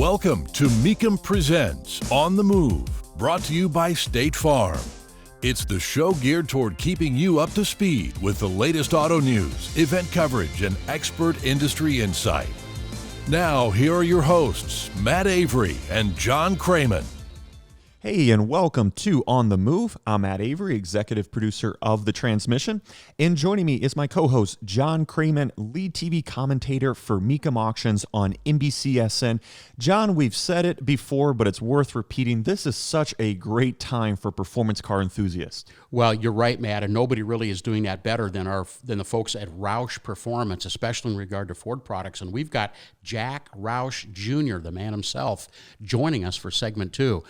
Welcome to Mecum Presents On the Move, brought to you by State Farm. It's the show geared toward keeping you up to speed with the latest auto news, event coverage, and expert industry insight. Now, here are your hosts, Matt Avery and John Kraman. Hey, and welcome to On the Move. I'm Matt Avery, executive producer of The Transmission. And joining me is my co-host, John Kraman, lead TV commentator for Mecum Auctions on NBCSN. John, we've said it before, but it's worth repeating. This is such a great time for performance car enthusiasts. Well, you're right, Matt, and nobody really is doing that better than the folks at ROUSH Performance, especially in regard to Ford products. And we've got Jack Roush Jr., the man himself, joining us for segment 2.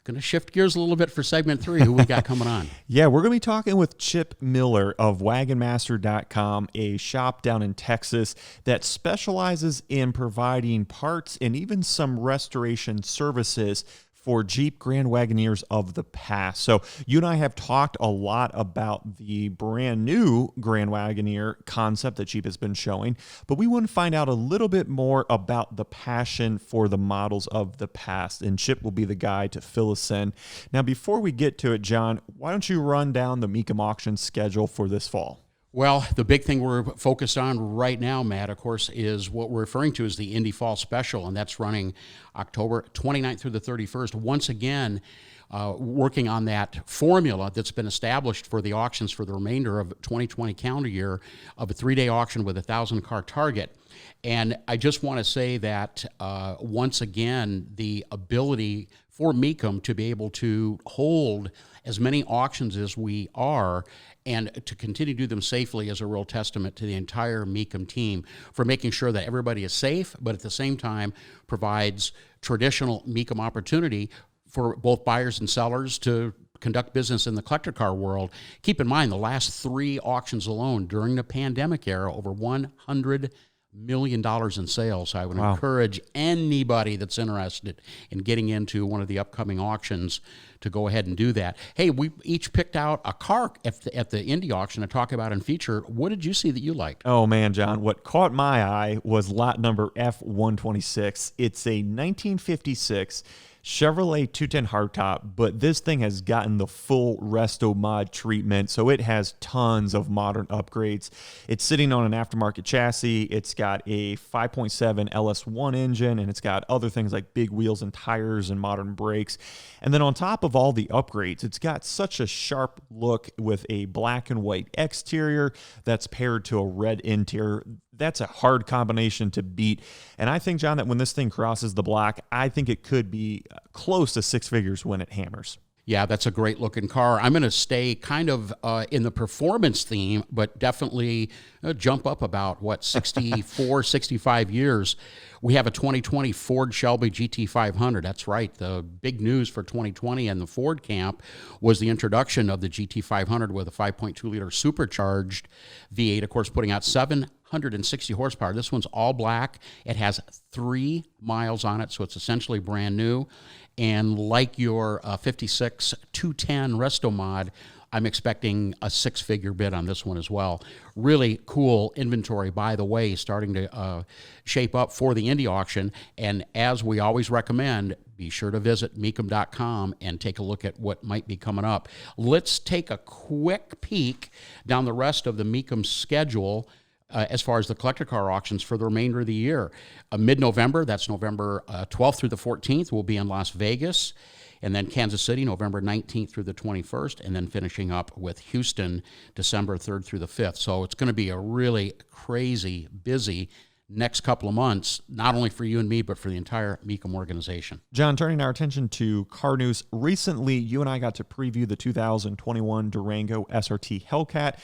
Going to shift gears a little bit for segment 3. Who we got coming on? Yeah, we're going to be talking with Chip Miller of Wagonmaster.com, a shop down in Texas that specializes in providing parts and even some restoration services for Jeep Grand Wagoneers of the past. So you and I have talked a lot about the brand new Grand Wagoneer concept that Jeep has been showing, but we want to find out a little bit more about the passion for the models of the past, and Chip will be the guy to fill us in. Now, before we get to it, John, why don't you run down the Mecum auction schedule for this fall? Well, the big thing we're focused on right now, Matt, of course, is what we're referring to as the Indy Fall Special, and that's running October 29th through the 31st. Once again, working on that formula that's been established for the auctions for the remainder of 2020 calendar year of a 3-day auction with a 1,000-car target. And I just want to say that, once again, the ability for Mecum to be able to hold as many auctions as we are and to continue to do them safely is a real testament to the entire Mecum team for making sure that everybody is safe, but at the same time provides traditional Mecum opportunity for both buyers and sellers to conduct business in the collector car world. Keep in mind, the last 3 auctions alone during the pandemic era, over $100 million in sales. So I would encourage anybody that's interested in getting into one of the upcoming auctions to go ahead and do that. Hey, we each picked out a car at the Indy auction to talk about and feature. What did you see that you liked? Oh, man, John, what caught my eye was lot number F126. It's a 1956 Chevrolet 210 hardtop, but this thing has gotten the full Resto Mod treatment, so it has tons of modern upgrades. It's sitting on an aftermarket chassis. It's got a 5.7 LS1 engine, and it's got other things like big wheels and tires and modern brakes. And then on top of all the upgrades, it's got such a sharp look with a black and white exterior that's paired to a red interior. That's a hard combination to beat. And I think, John, that when this thing crosses the block, I think it could be close to 6 figures when it hammers. Yeah, that's a great looking car. I'm going to stay kind of in the performance theme, but definitely jump up about, 64, 65 years. We have a 2020 Ford Shelby GT500. That's right. The big news for 2020 and the Ford camp was the introduction of the GT500 with a 5.2-liter supercharged V8, of course, putting out 760 horsepower. This one's all black. It has 3 miles on it, so it's essentially brand new. And like your 56 210 Resto Mod, I'm expecting a 6-figure bid on this one as well. Really cool inventory, by the way, starting to shape up for the Indy auction. And as we always recommend, be sure to visit Mecum.com and take a look at what might be coming up. Let's take a quick peek down the rest of the Mecum schedule as far as the collector car auctions for the remainder of the year. Mid-November, that's November 12th through the 14th, we'll be in Las Vegas. And then Kansas City, November 19th through the 21st, and then finishing up with Houston, December 3rd through the 5th. So it's going to be a really crazy, busy next couple of months, not only for you and me, but for the entire Mecum organization. John, turning our attention to car news, recently you and I got to preview the 2021 Durango SRT Hellcat.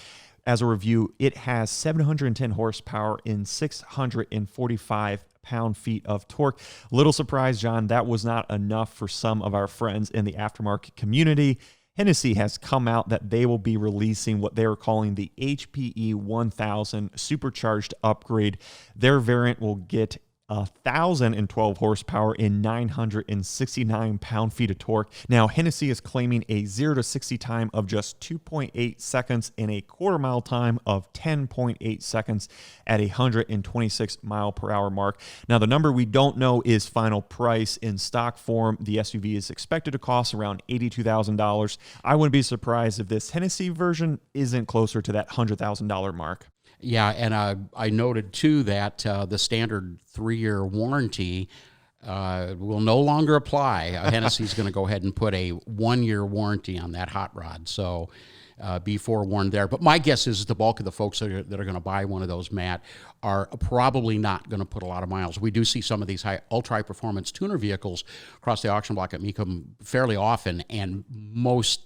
As a review, it has 710 horsepower and 645 pound-feet of torque. Little surprise, John, that was not enough for some of our friends in the aftermarket community. Hennessey has come out that they will be releasing what they are calling the HPE 1000 supercharged upgrade. Their variant will get 1,012 horsepower and 969 pound-feet of torque. Now, Hennessey is claiming a 0 to 60 time of just 2.8 seconds and a quarter-mile time of 10.8 seconds at a 126 mile per hour mark. Now, the number we don't know is final price. In stock form, the SUV is expected to cost around $82,000. I wouldn't be surprised if this Hennessey version isn't closer to that $100,000 mark. Yeah, and I noted too that the standard 3-year warranty will no longer apply. Hennessey's going to go ahead and put a 1-year warranty on that hot rod, so be forewarned there. But my guess is the bulk of the folks that are going to buy one of those, Matt, are probably not going to put a lot of miles. We do see some of these ultra high performance tuner vehicles across the auction block at Mecum fairly often, and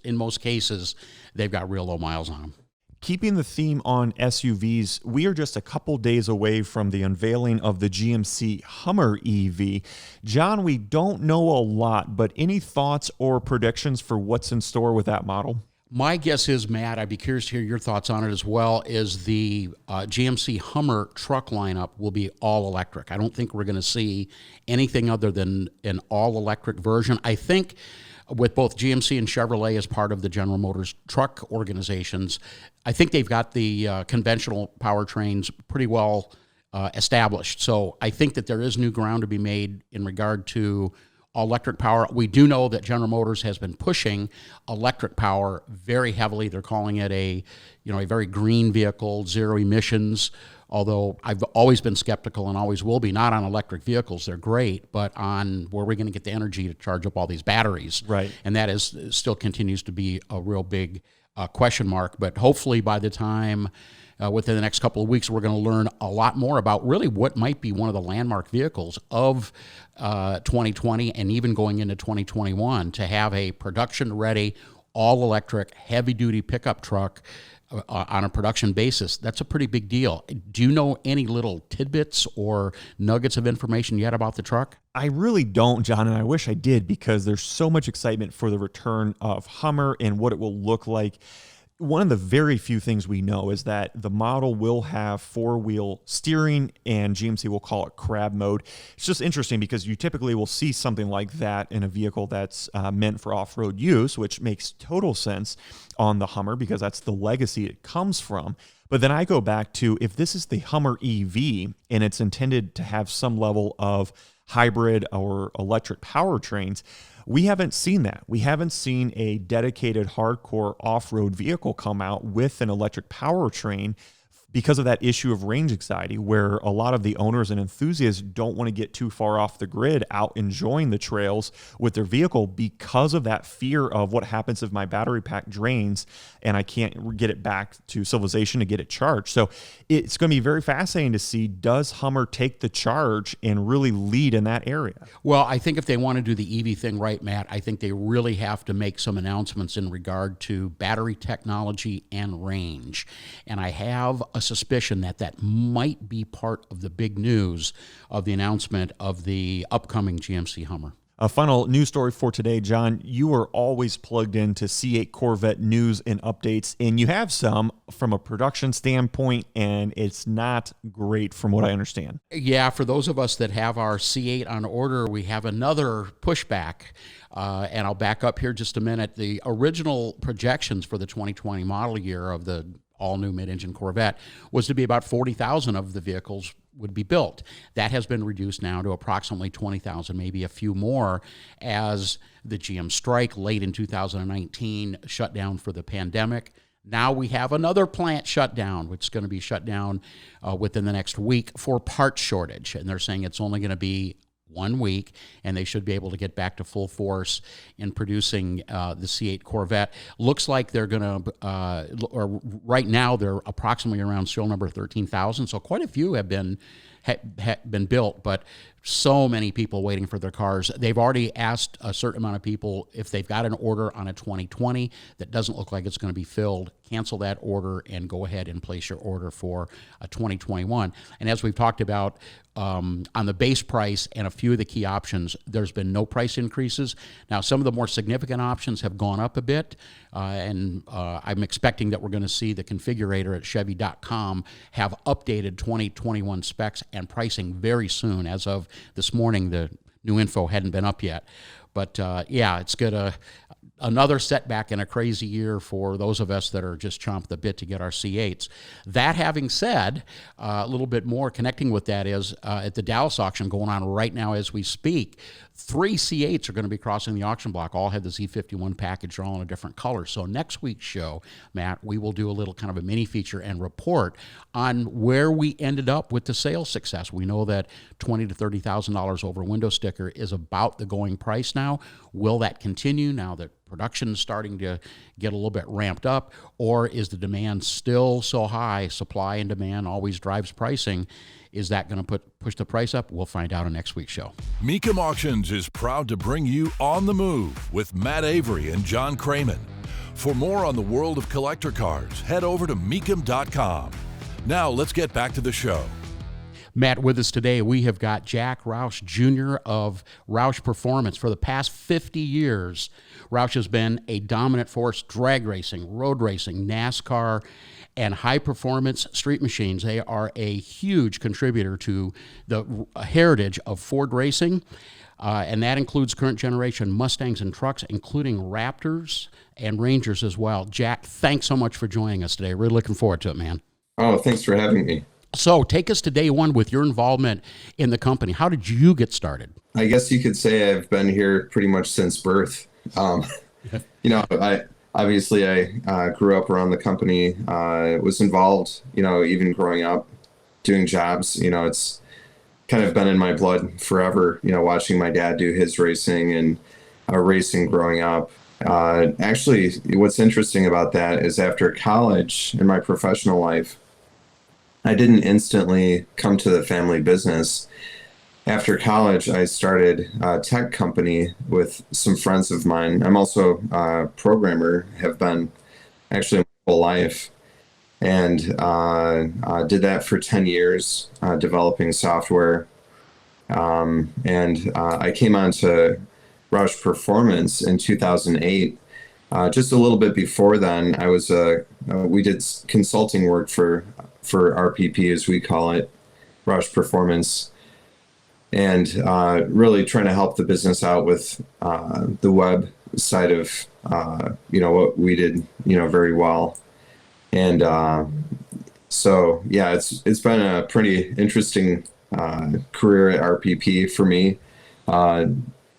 in most cases they've got real low miles on them. Keeping the theme on SUVs, we are just a couple days away from the unveiling of the GMC Hummer EV. John, we don't know a lot, but any thoughts or predictions for what's in store with that model? My guess is, Matt, I'd be curious to hear your thoughts on it as well, is the GMC Hummer truck lineup will be all electric. I don't think we're going to see anything other than an all-electric version. I think with both GMC and Chevrolet as part of the General Motors truck organizations, I think they've got the conventional powertrains pretty well established. So I think that there is new ground to be made in regard to electric power. We do know that General Motors has been pushing electric power very heavily. They're calling it a very green vehicle, zero emissions. Although I've always been skeptical and always will be, not on electric vehicles, they're great, but on where we're going to get the energy to charge up all these batteries. Right. And that is still continues to be a real big question mark. But hopefully by the time within the next couple of weeks, we're going to learn a lot more about really what might be one of the landmark vehicles of 2020 and even going into 2021, to have a production-ready, all-electric, heavy-duty pickup truck on a production basis. That's a pretty big deal. Do you know any little tidbits or nuggets of information yet about the truck? I really don't, John, and I wish I did, because there's so much excitement for the return of Hummer and what it will look like. One of the very few things we know is that the model will have 4-wheel steering, and GMC will call it crab mode. It's just interesting because you typically will see something like that in a vehicle that's meant for off-road use, which makes total sense on the Hummer because that's the legacy it comes from. But then I go back to, if this is the Hummer EV and it's intended to have some level of hybrid or electric powertrains, we haven't seen that. We haven't seen a dedicated hardcore off-road vehicle come out with an electric powertrain because of that issue of range anxiety, where a lot of the owners and enthusiasts don't want to get too far off the grid out enjoying the trails with their vehicle because of that fear of what happens if my battery pack drains and I can't get it back to civilization to get it charged. So it's going to be very fascinating to see, does Hummer take the charge and really lead in that area? Well, I think if they want to do the EV thing right, Matt, I think they really have to make some announcements in regard to battery technology and range. And I have a suspicion that that might be part of the big news of the announcement of the upcoming GMC Hummer. A final news story for today, John. You are always plugged into C8 Corvette news and updates, and you have some from a production standpoint, and it's not great from what I understand. Yeah, for those of us that have our C8 on order, we have another pushback. And I'll back up here just a minute. The original projections for the 2020 model year of the all-new mid-engine Corvette was to be about 40,000 of the vehicles would be built. That has been reduced now to approximately 20,000, maybe a few more, as the GM strike late in 2019 shut down for the pandemic. Now we have another plant shut down, which is going to be shut down within the next week for part shortage. And they're saying it's only going to be 1 week, and they should be able to get back to full force in producing the C8 Corvette. Looks like they're going to, or right now they're approximately around serial number 13,000. So quite a few have been built, but so many people waiting for their cars. They've already asked a certain amount of people if they've got an order on a 2020 that doesn't look like it's going to be filled, cancel that order and go ahead and place your order for a 2021. And as we've talked about on the base price and a few of the key options, there's been no price increases. Now, some of the more significant options have gone up a bit, and I'm expecting that we're going to see the configurator at Chevy.com have updated 2021 specs and pricing very soon. As of this morning, the new info hadn't been up yet. But yeah, it's another setback in a crazy year for those of us that are just chomping the bit to get our C8s. That having said, a little bit more connecting with that is at the Dallas auction going on right now as we speak, 3 C8s are going to be crossing the auction block. All have the Z51 package. They're all in a different color. So next week's show, Matt, we will do a little kind of a mini feature and report on where we ended up with the sales success. We know that $20,000 to $30,000 over a window sticker is about the going price now. Will that continue now that production is starting to get a little bit ramped up, or is the demand still so high? Supply and demand always drives pricing. Is that going to push the price up? We'll find out on next week's show. Mecum Auctions is proud to bring you On the Move with Matt Avery and John Kraman. For more on the world of collector cars, head over to Mecum.com. Now let's get back to the show. Matt, with us today, we have got Jack ROUSH Jr. of ROUSH Performance. For the past 50 years, ROUSH has been a dominant force drag racing, road racing, NASCAR, and high-performance street machines. They are a huge contributor to the heritage of Ford racing, and that includes current generation Mustangs and trucks, including Raptors and Rangers as well. Jack, thanks so much for joining us today. Really looking forward to it, man. Oh, thanks for having me. So take us to day one with your involvement in the company. How did you get started? I guess you could say I've been here pretty much since birth. I grew up around the company, was involved, even growing up, doing jobs. It's kind of been in my blood forever, watching my dad do his racing and racing growing up. Actually, what's interesting about that is after college in my professional life, I didn't instantly come to the family business. After college, I started a tech company with some friends of mine. I'm also a programmer, have been actually my whole life, and did that for 10 years, developing software. I came on to ROUSH Performance in 2008. Just a little bit before then, we did consulting work for RPP, as we call it, ROUSH Performance, and really trying to help the business out with the web side of what we did very well. And so yeah, it's been a pretty interesting career at RPP for me.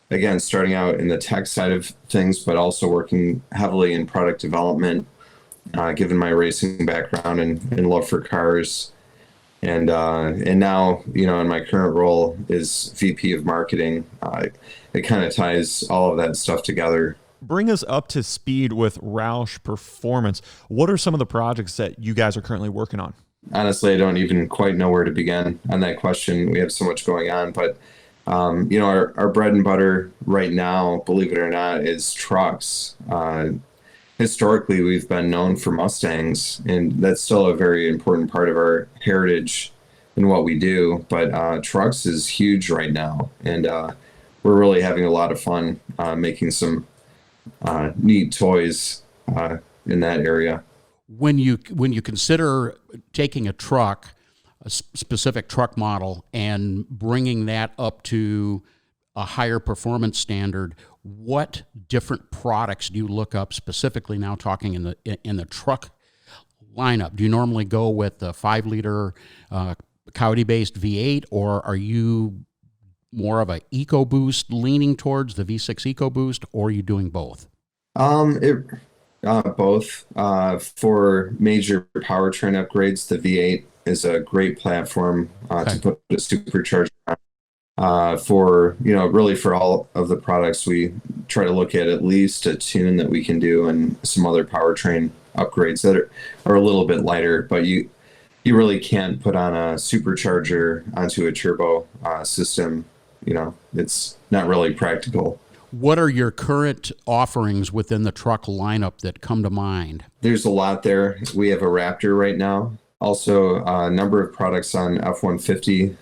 Again, starting out in the tech side of things, but also working heavily in product development, given my racing background and love for cars. And now, in my current role is VP of marketing. It kind of ties all of that stuff together. Bring us up to speed with ROUSH Performance. What are some of the projects that you guys are currently working on? Honestly, I don't even quite know where to begin on that question. We have so much going on, but our bread and butter right now, believe it or not, is trucks. Historically, we've been known for Mustangs, and that's still a very important part of our heritage and what we do. But trucks is huge right now, and we're really having a lot of fun making some neat toys in that area. When you consider taking a truck, a specific truck model, and bringing that up to a higher performance standard, what different products do you look up specifically now talking in the truck lineup? Do you normally go with the 5-liter Coyote-based V8, or are you more of a Ecoboost leaning towards the V6 Ecoboost, or are you doing both? Both. For major powertrain upgrades, the V8 is a great platform to put a supercharger on. Really for all of the products, we try to look at least a tune that we can do and some other powertrain upgrades that are a little bit lighter, but you really can't put on a supercharger onto a turbo system. It's not really practical. What are your current offerings within the truck lineup that come to mind? There's a lot there. We have a Raptor right now. Also, a number of products on F-150,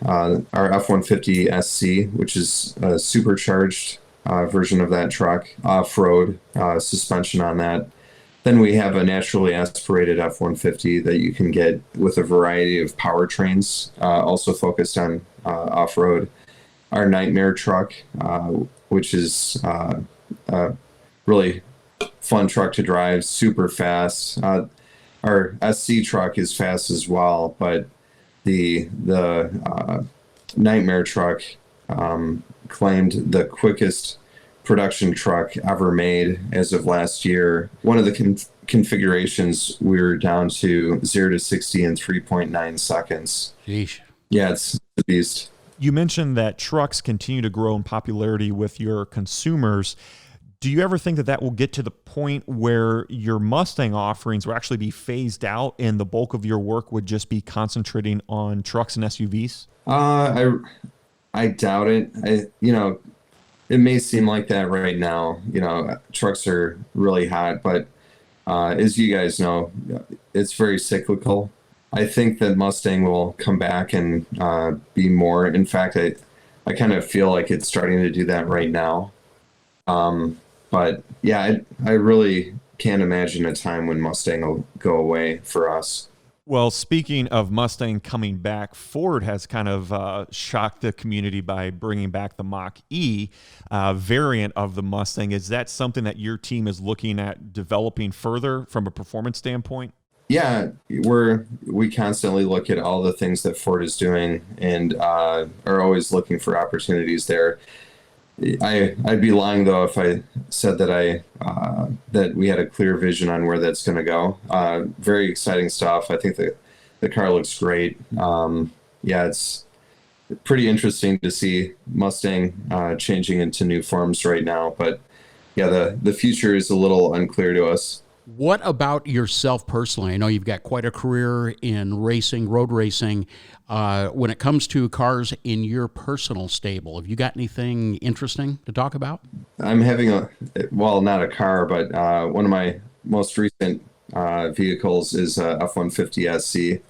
our F-150 SC, which is a supercharged version of that truck, off-road suspension on that. Then we have a naturally aspirated F-150 that you can get with a variety of powertrains, also focused on off-road. Our Nightmare truck, which is a really fun truck to drive, super fast. Our SC truck is fast as well, but the Nightmare truck claimed the quickest production truck ever made as of last year. One of the configurations, we were down to 0 to 60 in 3.9 seconds. Sheesh. Yeah, it's a beast. You mentioned that trucks continue to grow in popularity with your consumers. Do you ever think that that will get to the point where your Mustang offerings will actually be phased out and the bulk of your work would just be concentrating on trucks and SUVs? I doubt it. It may seem like that right now. Trucks are really hot, but as you guys know, it's very cyclical. I think that Mustang will come back and be more. In fact, I kind of feel like it's starting to do that right now. But yeah, I really can't imagine a time when Mustang will go away for us. Well, speaking of Mustang coming back, Ford has kind of shocked the community by bringing back the Mach-E variant of the Mustang. Is that something that your team is looking at developing further from a performance standpoint? Yeah, we constantly look at all the things that Ford is doing and are always looking for opportunities there. I'd be lying though if I said that that we had a clear vision on where that's going to go. Very exciting stuff. I think that the car looks great. It's pretty interesting to see Mustang changing into new forms right now. But yeah, the future is a little unclear to us. What about yourself personally? I know you've got quite a career in racing, road racing. When it comes to cars in your personal stable, have you got anything interesting to talk about? I'm having not a car, but one of my most recent vehicles is a F-150 SC.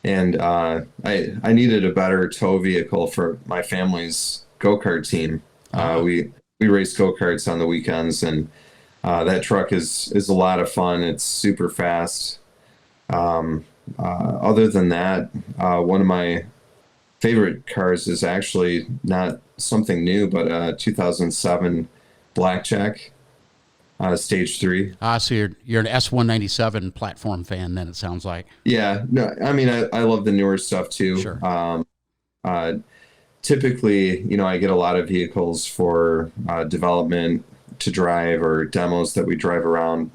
And I needed a better tow vehicle for my family's go-kart team. We race go-karts on the weekends, and that truck is a lot of fun. It's super fast. Other than that, one of my favorite cars is actually not something new, but a 2007 Blackjack, Stage 3. So you're an S197 platform fan then, it sounds like. Yeah, no, I mean, I love the newer stuff too. Sure. Typically, I get a lot of vehicles for development to drive or demos that we drive around.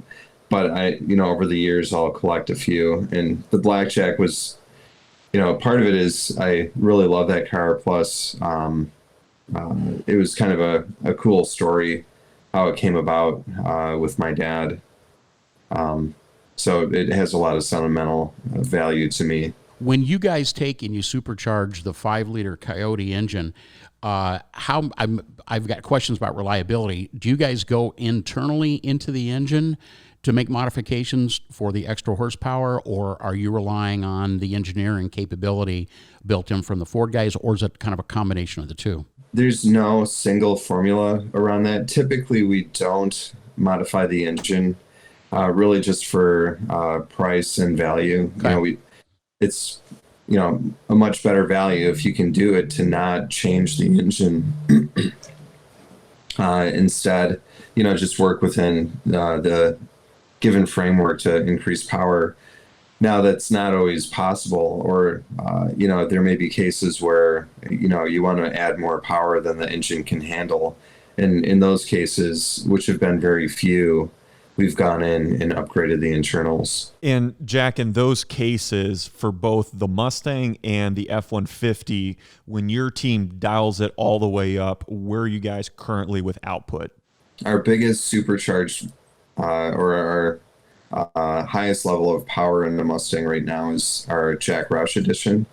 But over the years, I'll collect a few. And the Blackjack was, part of it is I really love that car. Plus, it was kind of a cool story how it came about with my dad. So it has a lot of sentimental value to me. When you guys take and you supercharge the 5-liter Coyote engine, I've got questions about reliability. Do you guys go internally into the engine to make modifications for the extra horsepower, or are you relying on the engineering capability built in from the Ford guys, or is it kind of a combination of the two? There's no single formula around that. Typically, we don't modify the engine, really just for price and value. Okay. It's a much better value if you can do it to not change the engine. Instead, just work within the given framework to increase power. Now, that's not always possible, or there may be cases where you want to add more power than the engine can handle, and in those cases, which have been very few, we've gone in and upgraded the internals. And Jack, in those cases, for both the Mustang and the F-150, when your team dials it all the way up, where are you guys currently with output? Our biggest supercharged or our highest level of power in the Mustang right now is our Jack ROUSH edition,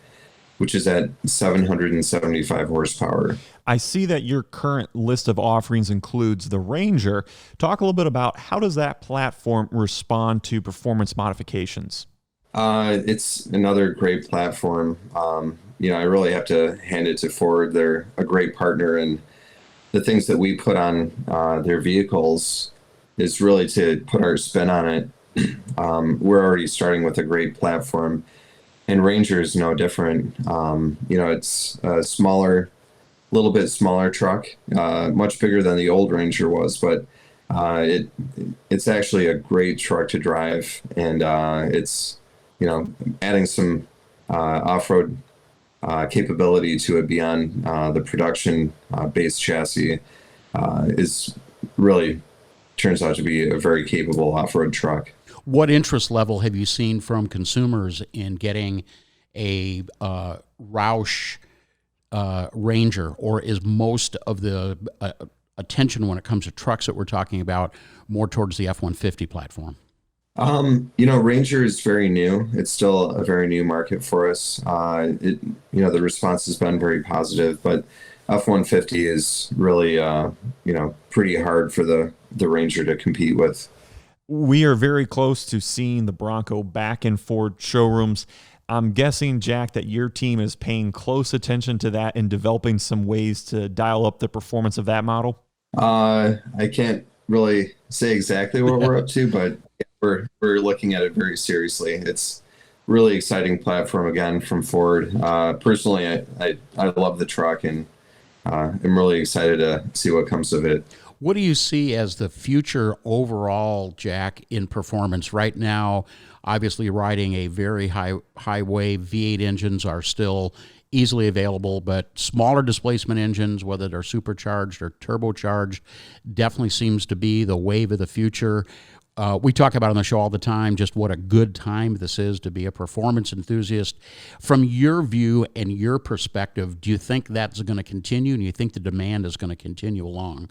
which is at 775 horsepower. I see that your current list of offerings includes the Ranger. Talk a little bit about how does that platform respond to performance modifications? It's another great platform. I really have to hand it to Ford. They're a great partner, and the things that we put on their vehicles is really to put our spin on it. We're already starting with a great platform, and Ranger is no different. It's a little bit smaller truck, much bigger than the old Ranger was, but it's actually a great truck to drive, and it's adding some off-road capability to it beyond the production base chassis is really turns out to be a very capable off-road truck. What interest level have you seen from consumers in getting a ROUSH Ranger, or is most of the attention when it comes to trucks that we're talking about more towards the F-150 platform? Ranger is very new. It's still a very new market for us. The response has been very positive, but F-150 is really, pretty hard for the Ranger to compete with. We are very close to seeing the Bronco back in Ford showrooms. I'm guessing, Jack, that your team is paying close attention to that and developing some ways to dial up the performance of that model. I can't really say exactly what we're up to, but we're looking at it very seriously. It's really exciting platform again from Ford. Personally, I love the truck, and I'm really excited to see what comes of it. What do you see as the future overall, Jack, in performance right now? Obviously, riding a very high wave, V8 engines are still easily available, but smaller displacement engines, whether they're supercharged or turbocharged, definitely seems to be the wave of the future. We talk about on the show all the time just what a good time this is to be a performance enthusiast. From your view and your perspective, do you think that's going to continue, and do you think the demand is going to continue along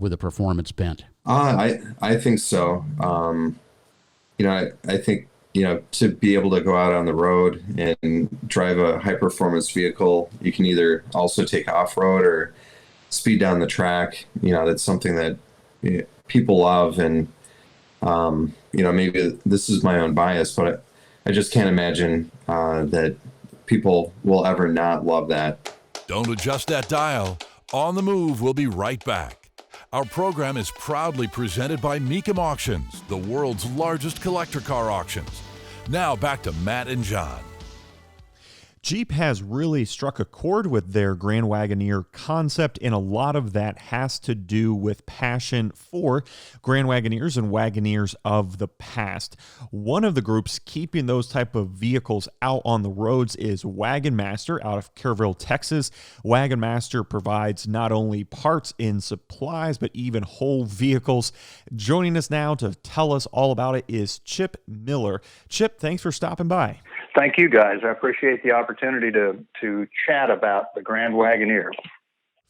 with a performance bent? I think so. I think to be able to go out on the road and drive a high performance vehicle, you can either also take off road or speed down the track. That's something that people love, and maybe this is my own bias, but I just can't imagine that people will ever not love that. Don't adjust that dial. On the Move, we'll be right back. Our program is proudly presented by Mecum Auctions, the world's largest collector car auctions. Now back to Matt and John. Jeep has really struck a chord with their Grand Wagoneer concept, and a lot of that has to do with passion for Grand Wagoneers and Wagoneers of the past. One of the groups keeping those type of vehicles out on the roads is Wagon Master out of Kerrville, Texas. Wagon Master provides not only parts and supplies, but even whole vehicles. Joining us now to tell us all about it is Chip Miller. Chip, thanks for stopping by. Thank you, guys. I appreciate the opportunity to chat about the Grand Wagoneer.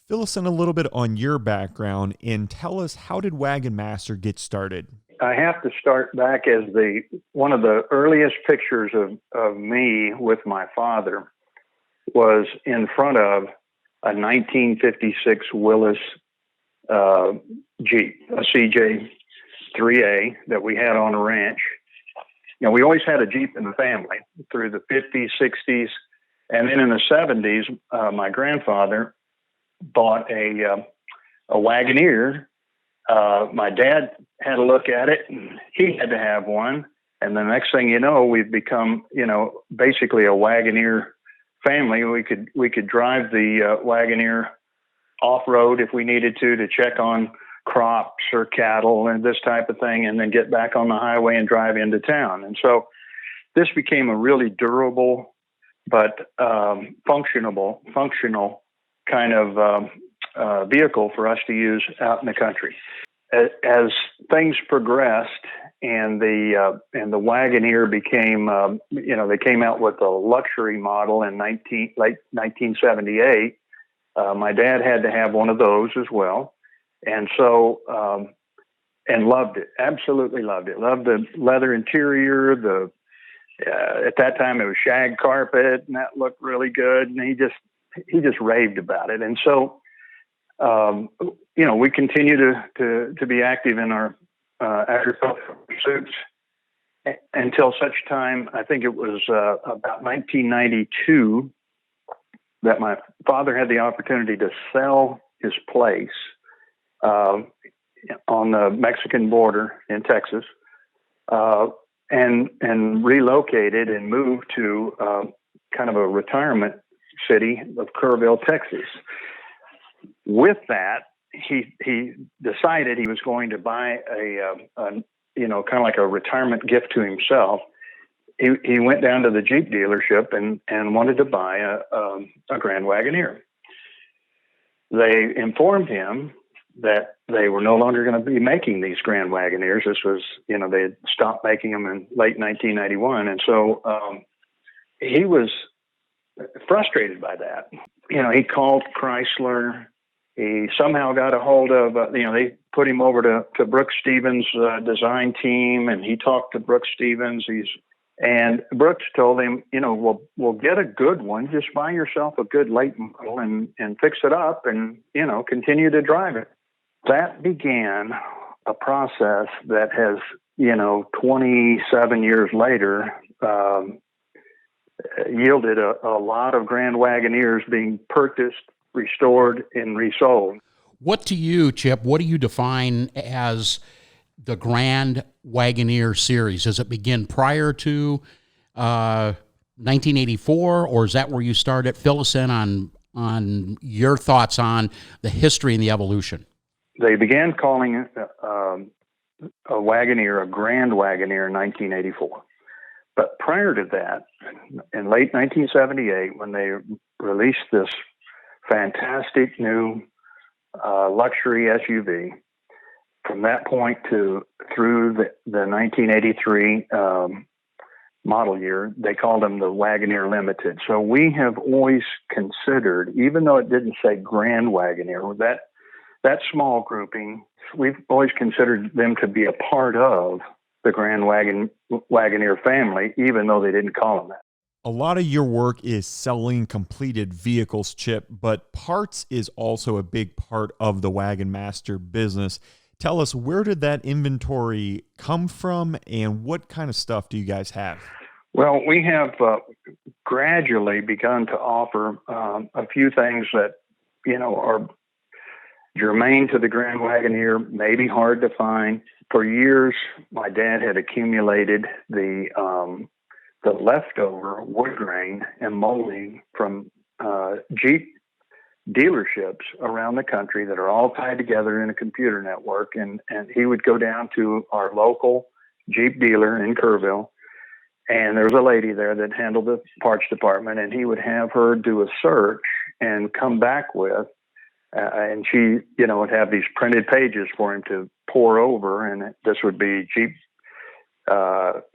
Fill us in a little bit on your background and tell us, how did Wagon Master get started? I have to start back as one of the earliest pictures of me with my father was in front of a 1956 Willys Jeep, a CJ3A that we had on a ranch. We always had a Jeep in the family through the 50s, 60s, and then in the 70s, my grandfather bought a Wagoneer. My dad had a look at it, and he had to have one. And the next thing you know, we've become, basically a Wagoneer family. We could drive the Wagoneer off-road if we needed to check on crops or cattle and this type of thing, and then get back on the highway and drive into town. And so this became a really durable but functional kind of vehicle for us to use out in the country. As things progressed and the Wagoneer became, they came out with a luxury model in late 1978. My dad had to have one of those as well. And so, and loved it, absolutely loved it. Loved the leather interior. At that time it was shag carpet, and that looked really good. And he just raved about it. And so, we continue to be active in our agricultural pursuits. until such time, I think it was about 1992, that my father had the opportunity to sell his place on the Mexican border in Texas, and relocated and moved to kind of a retirement city of Kerrville, Texas. With that, he decided he was going to buy a kind of like a retirement gift to himself. He went down to the Jeep dealership and wanted to buy a Grand Wagoneer. They informed him that they were no longer going to be making these Grand Wagoneers. This was, they had stopped making them in late 1991. And so he was frustrated by that. He called Chrysler. He somehow got a hold of, they put him over to Brooks Stevens' design team, and he talked to Brooks Stevens. And Brooks told him, we'll get a good one. Just buy yourself a good late model and fix it up and, continue to drive it. That began a process that has, 27 years later, yielded a lot of Grand Wagoneers being purchased, restored, and resold. What to you, Chip, what do you define as the Grand Wagoneer series? Does it begin prior to 1984, or is that where you started? Fill us in on your thoughts on the history and the evolution. They began calling it a Wagoneer, a Grand Wagoneer, in 1984. But prior to that, in late 1978, when they released this fantastic new luxury SUV, from that point through the 1983 model year, they called them the Wagoneer Limited. So we have always considered, even though it didn't say Grand Wagoneer, that small grouping, we've always considered them to be a part of the Grand Wagoneer family, even though they didn't call them that. A lot of your work is selling completed vehicles, Chip, but parts is also a big part of the Wagon Master business. Tell us, where did that inventory come from, and what kind of stuff do you guys have? Well, we have gradually begun to offer a few things that, are germane to the Grand Wagoneer, maybe hard to find. For years, my dad had accumulated the leftover wood grain and molding from Jeep dealerships around the country that are all tied together in a computer network. And he would go down to our local Jeep dealer in Kerrville, and there was a lady there that handled the parts department, and he would have her do a search and come back with, and she, would have these printed pages for him to pour over. And this would be Jeep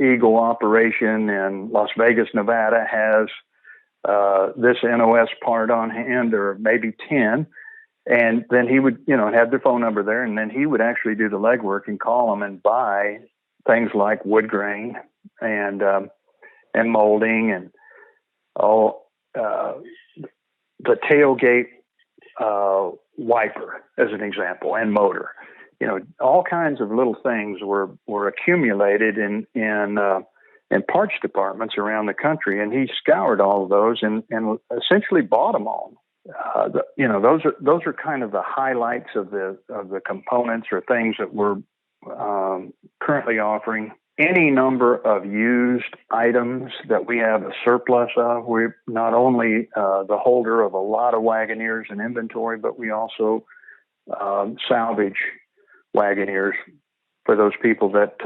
Eagle operation in Las Vegas, Nevada has this NOS part on hand, or maybe 10. And then he would, have their phone number there, and then he would actually do the legwork and call them and buy things like wood grain and molding and the tailgate wiper, as an example, and motor. All kinds of little things were accumulated in parts departments around the country, and he scoured all of those and essentially bought them all. Those are kind of the highlights of the components or things that we're currently offering. Any number of used items that we have a surplus of. We're not only the holder of a lot of Wagoneers in inventory, but we also salvage Wagoneers for those people that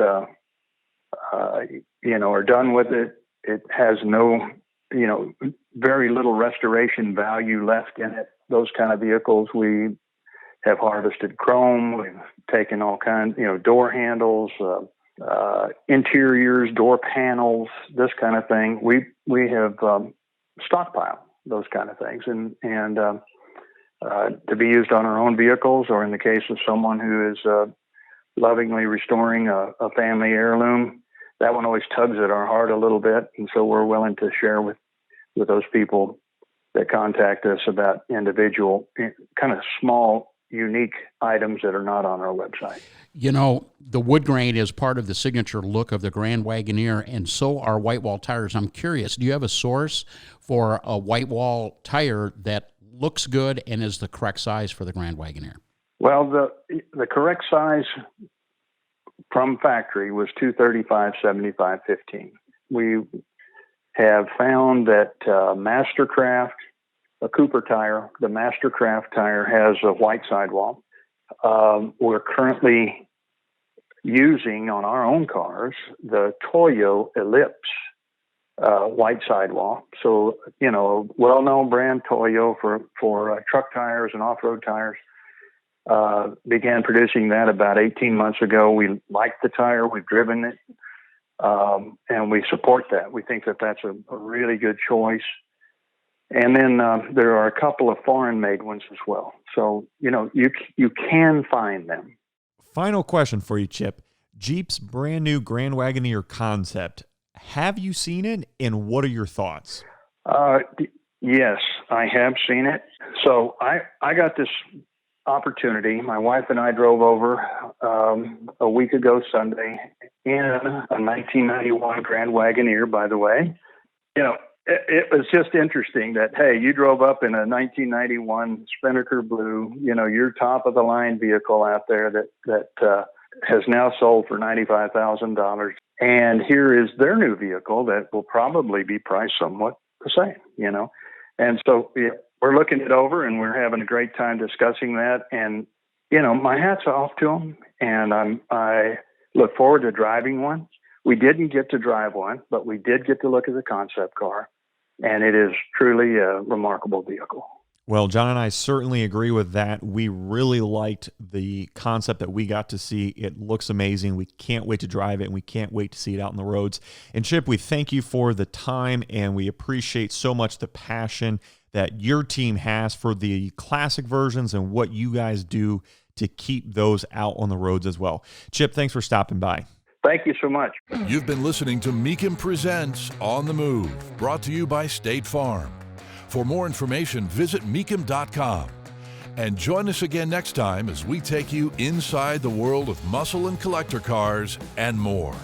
are done with it. It has no, very little restoration value left in it. Those kind of vehicles, we have harvested chrome. We've taken all kinds, door handles, interiors, door panels, this kind of thing. We have stockpiled those kind of things, and to be used on our own vehicles, or in the case of someone who is lovingly restoring a family heirloom. That one always tugs at our heart a little bit, and so we're willing to share with those people that contact us about individual kind of small unique items that are not on our website. You know, the wood grain is part of the signature look of the Grand Wagoneer, and so are white wall tires. I'm curious, do you have a source for a white wall tire that looks good and is the correct size for the Grand Wagoneer? Well, the correct size from factory was 235/75/15. We have found that Mastercraft, a Cooper tire, the Mastercraft tire has a white sidewall. We're currently using on our own cars the Toyo Ellipse white sidewall. So, you know, well-known brand Toyo for truck tires and off-road tires. Began producing that about 18 months ago. We like the tire. We've driven it. And we support that. We think that that's a really good choice. And then there are a couple of foreign-made ones as well. So, you know, you can find them. Final question for you, Chip. Jeep's brand new Grand Wagoneer concept. Have you seen it, and what are your thoughts? Yes, I have seen it. So I got this opportunity. My wife and I drove over a week ago Sunday in a 1991 Grand Wagoneer, by the way. You know, it was just interesting that, hey, you drove up in a 1991 Spinnaker Blue, you know, your top of the line vehicle out there that has now sold for $95,000. And here is their new vehicle that will probably be priced somewhat the same, you know. And so we're looking it over and we're having a great time discussing that. And, you know, my hat's off to them. And I look forward to driving one. We didn't get to drive one, but we did get to look at the concept car, and it is truly a remarkable vehicle. Well, John and I certainly agree with that. We really liked the concept that we got to see. It looks amazing. We can't wait to drive it, and we can't wait to see it out on the roads. And Chip, we thank you for the time, and we appreciate so much the passion that your team has for the classic versions and what you guys do to keep those out on the roads as well. Chip, thanks for stopping by. Thank you so much. You've been listening to Mecum Presents On the Move, brought to you by State Farm. For more information, visit Mecum.com. And join us again next time as we take you inside the world of muscle and collector cars and more.